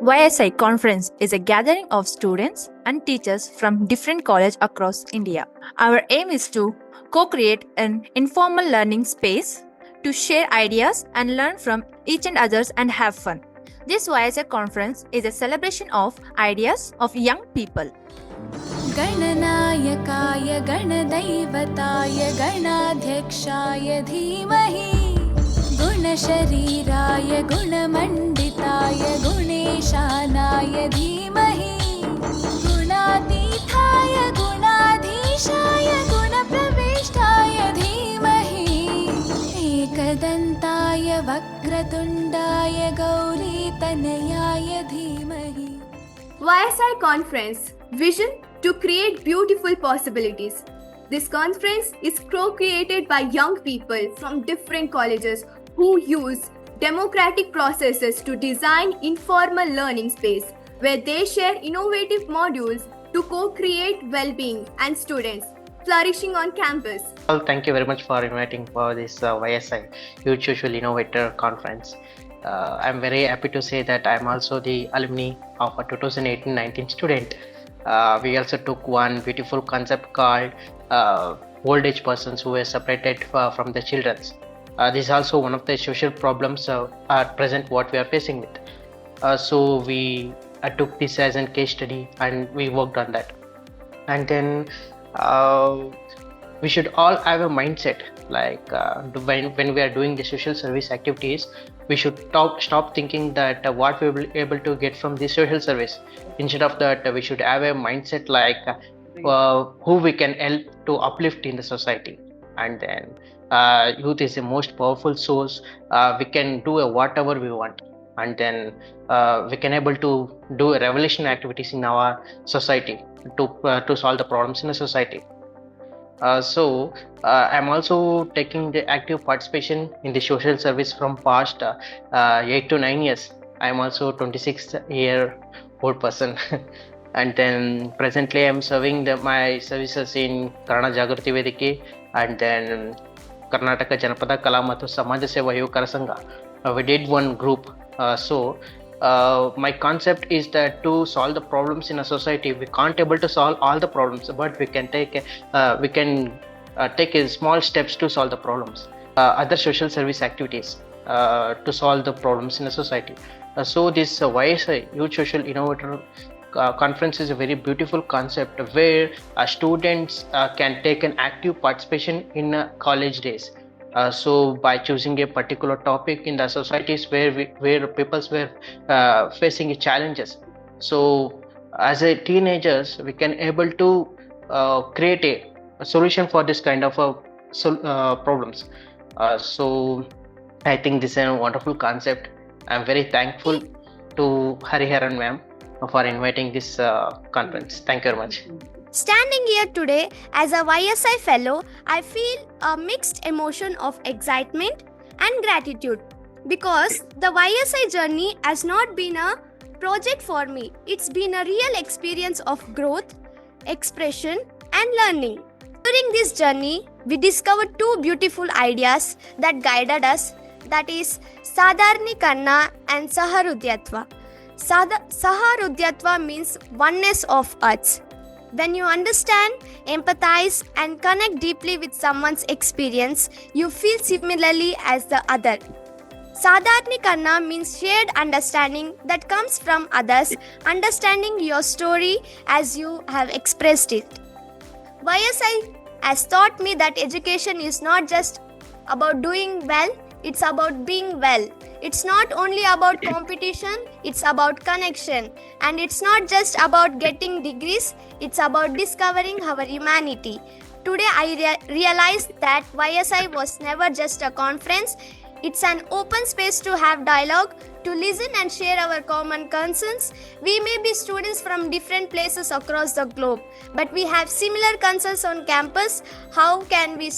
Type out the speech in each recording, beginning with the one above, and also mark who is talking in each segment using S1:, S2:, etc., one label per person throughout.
S1: YSI Conference is a gathering of students and teachers from different colleges across India. Our aim is to co-create an informal learning space to share ideas and learn from each and others and have fun. This YSI Conference is a celebration of ideas of young people.
S2: गणनायकाय गणदैवताय गणाध्यक्षाय धीमहि गुणशरीराय गुणमण्डिताय गुणेशानाय धीमहि गुणातीताय गुणाधीशाय गुणप्रविष्टाय धीमहि एकदन्ताय वक्रतुण्डाय गौरीतनयाय धीमहि.
S3: YSI Conference Vision to create beautiful possibilities. This conference is co-created by young people from different colleges who use democratic processes to design informal learning space where they share innovative modules to co-create well-being and students flourishing on campus.
S4: Well, thank you very much for inviting for this YSI Youth Social Innovator Conference. I'm very happy to say that I'm also the alumni of a 2018-19 student. We also took one beautiful concept called old age persons who were separated from the children. This is also one of the social problems at present what we are facing with. So we took this as a case study and we worked on that. And then we should all have a mindset like when we are doing the social service activities, we should stop thinking that what we will be able to get from the social service. Instead of that, we should have a mindset like who we can help to uplift in the society. And then youth is the most powerful source. We can do whatever we want, and then we can able to do revolution activities in our society to solve the problems in the society. So I'm also taking the active participation in the social service from past 8 to 9 years. I'm also 26-year-old person. And then presently I'm serving my services in Karana Jagrati Vedike and then Karnataka Janapada Kala Mattu Samaja Seva Yukara Sangha. We did one group. My concept is that to solve the problems in a society, we can't able to solve all the problems, but we can take small steps to solve the problems. Other social service activities to solve the problems in a society. So this YSI Youth Social Innovator Conference is a very beautiful concept where students can take an active participation in college days. So by choosing a particular topic in the societies where people were facing challenges, so as a teenagers we can able to create a solution for this kind of problems. So I think this is a wonderful concept. I'm very thankful to Hariharan ma'am for inviting this conference. Thank you very much.
S5: Standing here today as a YSI fellow, I feel a mixed emotion of excitement and gratitude because the YSI journey has not been a project for me. It's been a real experience of growth, expression, and learning. During this journey, we discovered two beautiful ideas that guided us, that is Sadarnikanna and Saharudyatva. Saharudyatva means oneness of us. When you understand, empathize, and connect deeply with someone's experience, you feel similarly as the other. Sadarnikanna means shared understanding that comes from others, understanding your story as you have expressed it. YSI has taught me that education is not just about doing well, it's about being well. It's not only about competition, it's about connection. And it's not just about getting degrees, it's about discovering our humanity. Today I realized that YSI was never just a conference, it's an open space to have dialogue, to listen and share our common concerns. We may be students from different places across the globe, but we have similar concerns on campus. How can we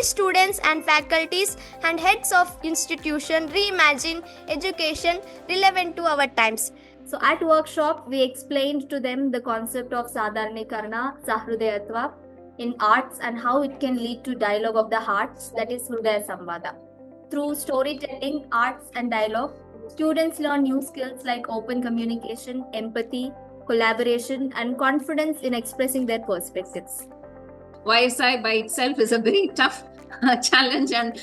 S5: students and faculties and heads of institution reimagine education relevant to our times?
S3: So at workshop, we explained to them the concept of Sadarnikarna, Sahrudayatva in arts and how it can lead to dialogue of the hearts, that is Hrudaya Samvada. Through storytelling, arts and dialogue,
S6: Students learn new skills like open communication, empathy, collaboration, and confidence in expressing their perspectives.
S7: YSI by itself is a very tough challenge, and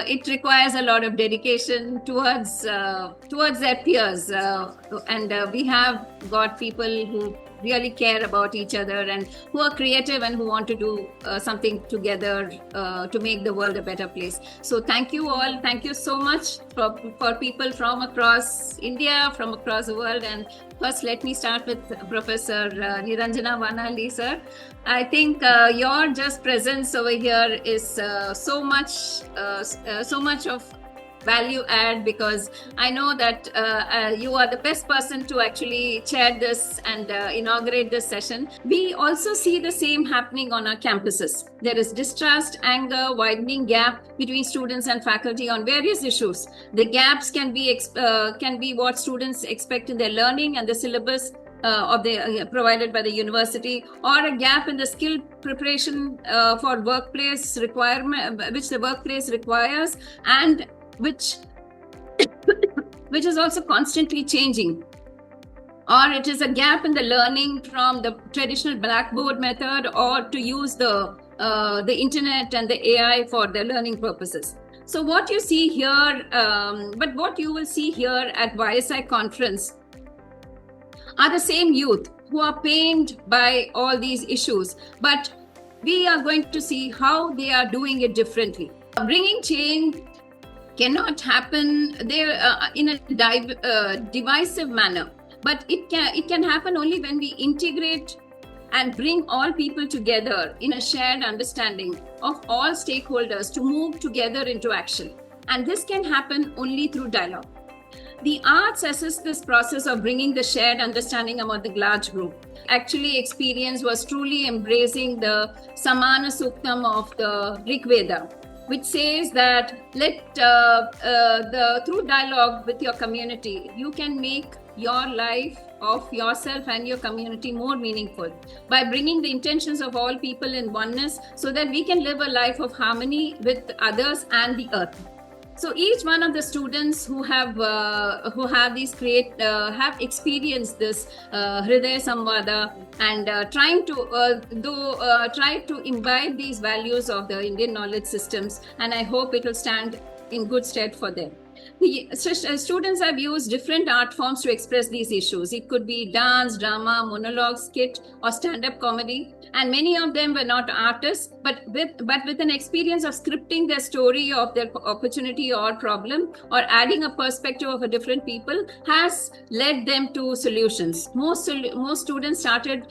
S7: it requires a lot of dedication towards their peers. And we have got people who really care about each other and who are creative and who want to do something together to make the world a better place. So thank you all. Thank you so much for people from across India, from across the world. And first, let me start with Professor Niranjana Vanali, sir. I think your just presence over here is so much of value add, because I know that you are the best person to actually chair this and inaugurate this session. We also see the same happening on our campuses. There is distrust, anger, widening gap between students and faculty on various issues. The gaps can be what students expect in their learning and the syllabus provided by the university, or a gap in the skill preparation for workplace requirement, which the workplace requires, and which is also constantly changing. Or it is a gap in the learning from the traditional blackboard method, or to use the internet and the AI for their learning purposes. So what you see here, what you will see here at YSI conference are the same youth who are pained by all these issues, but we are going to see how they are doing it differently. Bringing change cannot happen in a divisive manner, but it can happen only when we integrate and bring all people together in a shared understanding of all stakeholders to move together into action. And this can happen only through dialogue. The arts assist this process of bringing the shared understanding among the large group. Actually, experience was truly embracing the Samana Suktam of the Rig Veda, which says that through dialogue with your community, you can make your life of yourself and your community more meaningful by bringing the intentions of all people in oneness, so that we can live a life of harmony with others and the earth. So each one of the students who have experienced this Hridaya Samvada and try to imbibe these values of the Indian knowledge systems, and I hope it will stand in good stead for them. The students have used different art forms to express these issues. It could be dance, drama, monologue, skit, or stand-up comedy. And many of them were not artists, but with an experience of scripting their story of their opportunity or problem, or adding a perspective of a different people, has led them to solutions. Most students started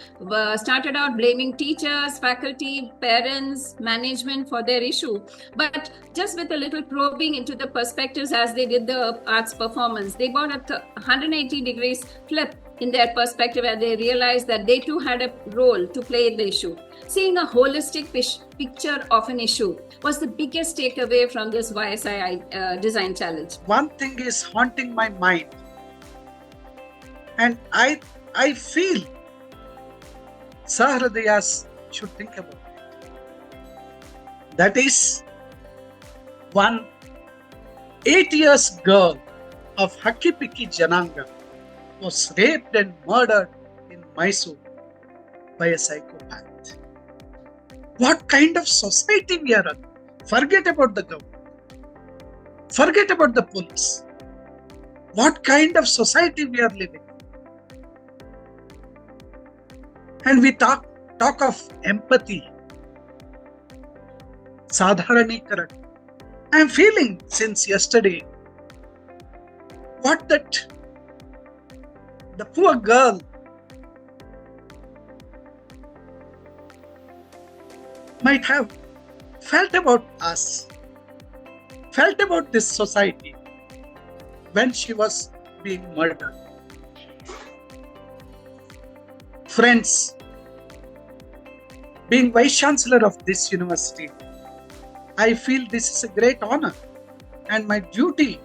S7: out blaming teachers, faculty, parents, management for their issue. But just with a little probing into the perspectives as they did the arts performance, they got a 180 degrees flip in their perspective, and they realized that they too had a role to play in the issue. Seeing a holistic picture of an issue was the biggest takeaway from this YSI design challenge.
S8: One thing is haunting my mind, and I feel Sahridayas should think about it. That is, one 8 years girl of Hakipiki Jananga was raped and murdered in Mysore by a psychopath. What kind of society we are in? Forget about the government. Forget about the police. What kind of society we are living? And we talk of empathy, Sadharanikaran. I am feeling since yesterday what the poor girl might have felt about us, felt about this society when she was being murdered. Friends, being Vice Chancellor of this university, I feel this is a great honor and my duty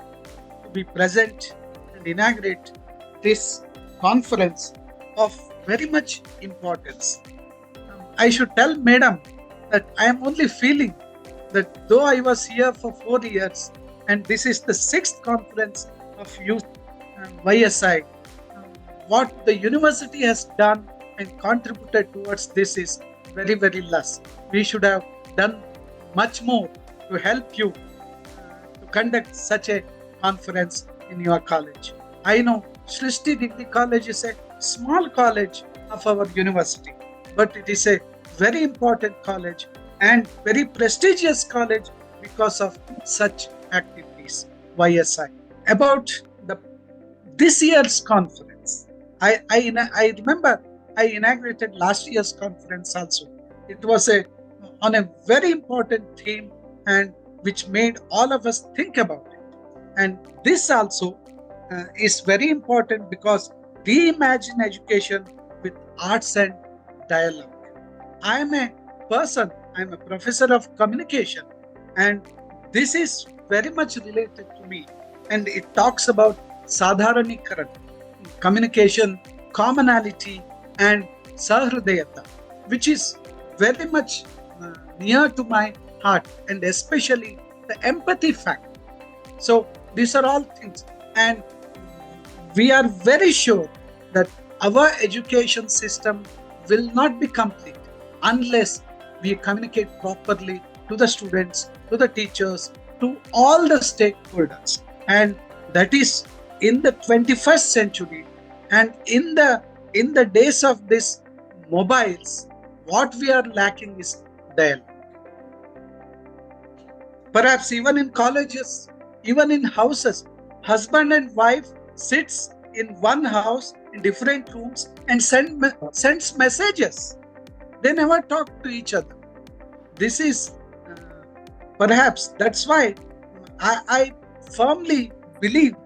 S8: to be present and inaugurate this conference of very much importance. I should tell Madam that I am only feeling that though I was here for 4 years and this is the 6th conference of youth YSI, what the university has done and contributed towards this is very, very less. We should have done much more to help you to conduct such a conference in your college. I know Srishti Degree College is a small college of our university, but it is a very important college and very prestigious college because of such activities. YSI. About this year's conference, I remember I inaugurated last year's conference also. It was on a very important theme and which made all of us think about it. And this also is very important because reimagine education with arts and dialogue. I am a professor of communication, and this is very much related to me. And it talks about sadharanikaran, communication, commonality, and sahridayata, which is very much near to my heart, and especially the empathy factor. So these are all things, and we are very sure that our education system will not be complete unless we communicate properly to the students, to the teachers, to all the stakeholders. And that is in the 21st century, and in the days of this mobiles, what we are lacking is dialogue. Perhaps even in colleges, even in houses, husband and wife sits in one house in different rooms and sends messages. They never talk to each other. This is perhaps that's why I firmly believe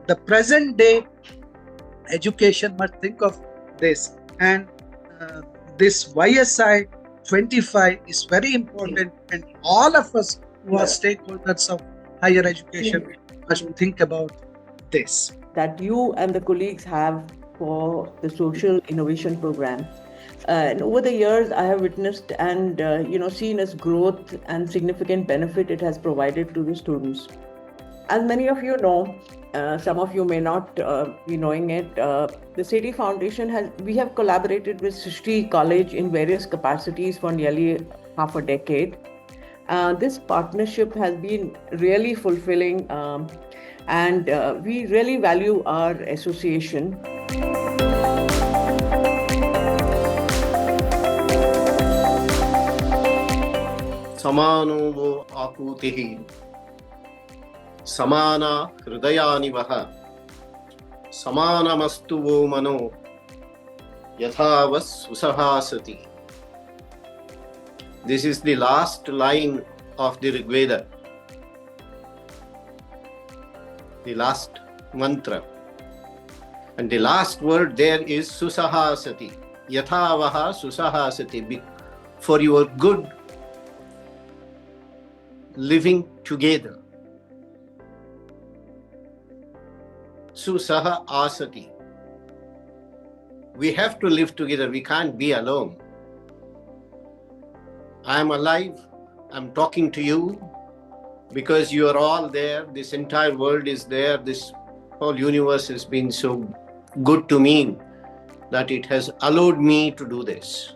S8: the present day education must think of this, and this YSI 25 is very important, and all of us who are stakeholders of higher education must think about this.
S9: That you and the colleagues have for the social innovation program. And over the years, I have witnessed and seen its growth and significant benefit it has provided to the students. As many of you know, some of you may not be knowing it, the SETI Foundation we have collaborated with Srishti College in various capacities for nearly half a decade. This partnership has been really fulfilling, and we really value our association.
S10: Samano vo akutihi, samana hridayani vaha, samanamastu vo mano, yathavas susahasati. This is the last line of the Rig Veda, the last mantra. And the last word there is susahasati. Yathavaha susahasati. For your good living together. Susaha asati. We have to live together. We can't be alone. I am alive. I'm talking to you because you are all there. This entire world is there. This whole universe has been so good to me that it has allowed me to do this.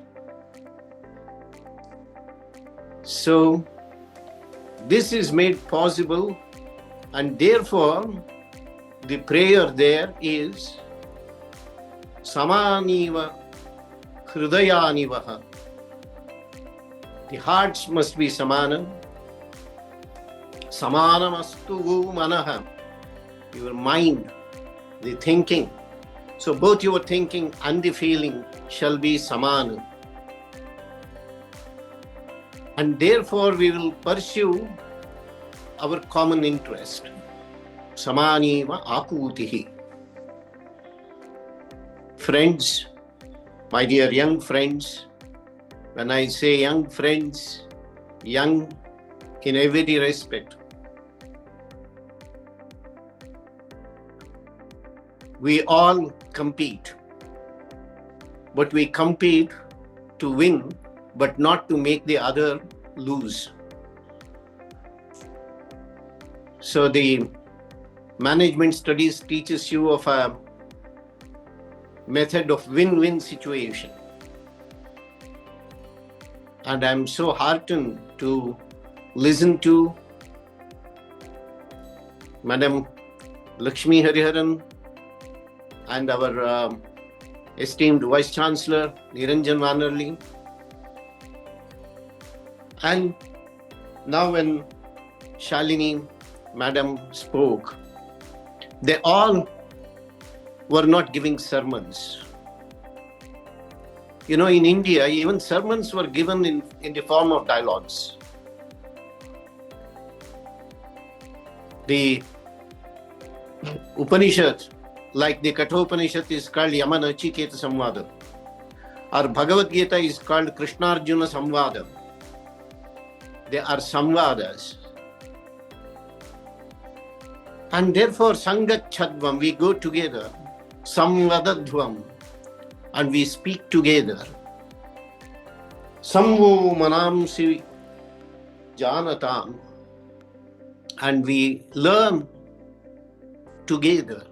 S10: So this is made possible, and therefore the prayer there is Samaniva Hridayanivaha. The hearts must be Samana. Samanamastu manaha. Your mind, the thinking. So both your thinking and the feeling shall be Samana. And therefore we will pursue our common interest. Samaniva akutihi. Friends, my dear young friends, when I say young friends, young in every respect, we all compete, but we compete to win, but not to make the other lose. So the Management studies teaches you of a method of win-win situation. And I'm so heartened to listen to Madam Lakshmi Hariharan and our esteemed Vice Chancellor Niranjan Vanerli. And now when Shalini Madam spoke, they all were not giving sermons. You know, in India, even sermons were given in the form of dialogues. The Upanishad, like the Kathopanishad, is called Yamanachiketa Samvada. Our Bhagavad Gita is called Krishna-Arjuna Samvada. They are samvadas. And therefore, Sangachadvam, we go together, Samvadadvam, and we speak together. Samvo Manamsi Janatam, and we learn together.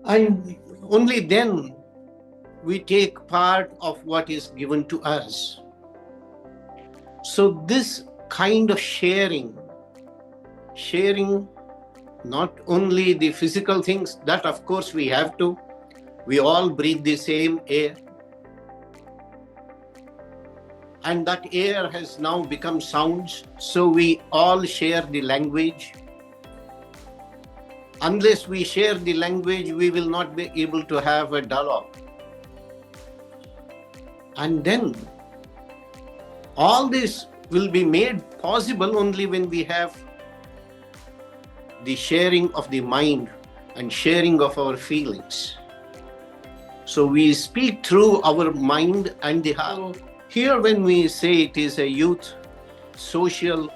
S10: And only then we take part of what is given to us. So this kind of sharing not only the physical things, that of course we have to. We all breathe the same air. And that air has now become sounds, so we all share the language. Unless we share the language, we will not be able to have a dialogue. And then all this will be made possible only when we have the sharing of the mind and sharing of our feelings. So we speak through our mind and the heart. Here when we say it is a youth social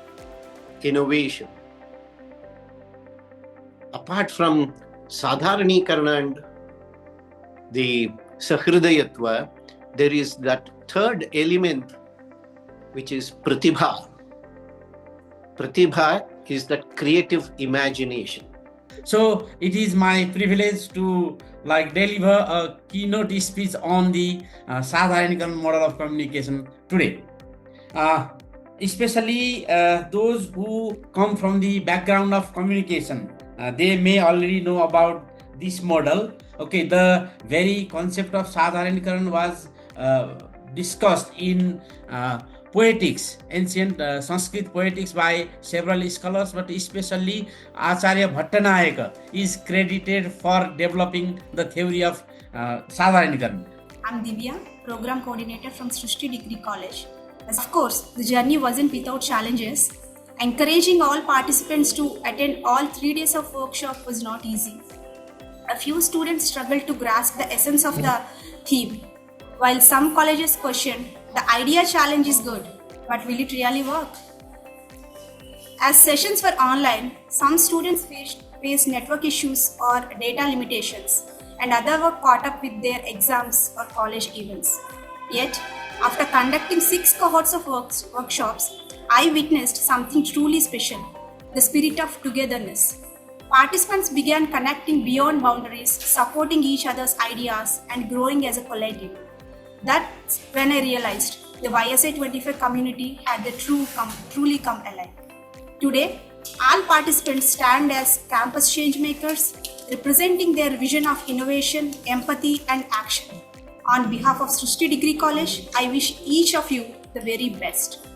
S10: innovation, apart from Sadharanikaran and the Sahridayatva, there is that third element which is Pratibha. Pratibha is that creative imagination.
S11: So it is my privilege to deliver a keynote speech on the Sadharanikaran model of communication today. Especially those who come from the background of communication, they may already know about this model. Okay, the very concept of Sadharanikaran was discussed in poetics, ancient Sanskrit poetics by several scholars, but especially Acharya Bhattanayaka is credited for developing the theory of Sadharanikaran.
S12: I'm Divya, Program Coordinator from Srishti Degree College. Of course, the journey wasn't without challenges. Encouraging all participants to attend all 3 days of workshop was not easy. A few students struggled to grasp the essence of the theme, while some colleges questioned, the idea challenge is good, but will it really work? As sessions were online, some students faced network issues or data limitations, and others were caught up with their exams or college events. Yet, after conducting 6 cohorts of workshops, I witnessed something truly special, the spirit of togetherness. Participants began connecting beyond boundaries, supporting each other's ideas, and growing as a collective. That's when I realized the YSI 25 community had truly come alive. Today, all participants stand as campus change makers, representing their vision of innovation, empathy, and action. On behalf of Srishti Degree College, I wish each of you the very best.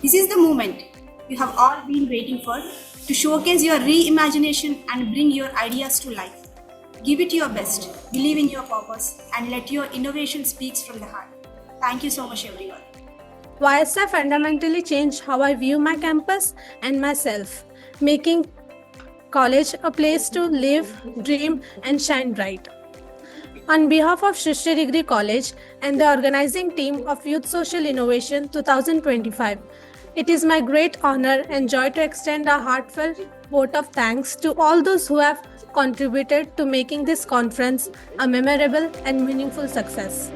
S12: This is the moment you have all been waiting for, to showcase your reimagination and bring your ideas to life. Give it your best, believe in your purpose, and let your innovation speak from the heart. Thank you so much, everyone.
S13: YSI fundamentally changed how I view my campus and myself, making college a place to live, dream, and shine bright. On behalf of Srishti Degree College and the organizing team of Youth Social Innovation 2025, it is my great honor and joy to extend a heartfelt vote of thanks to all those who have contributed to making this conference a memorable and meaningful success.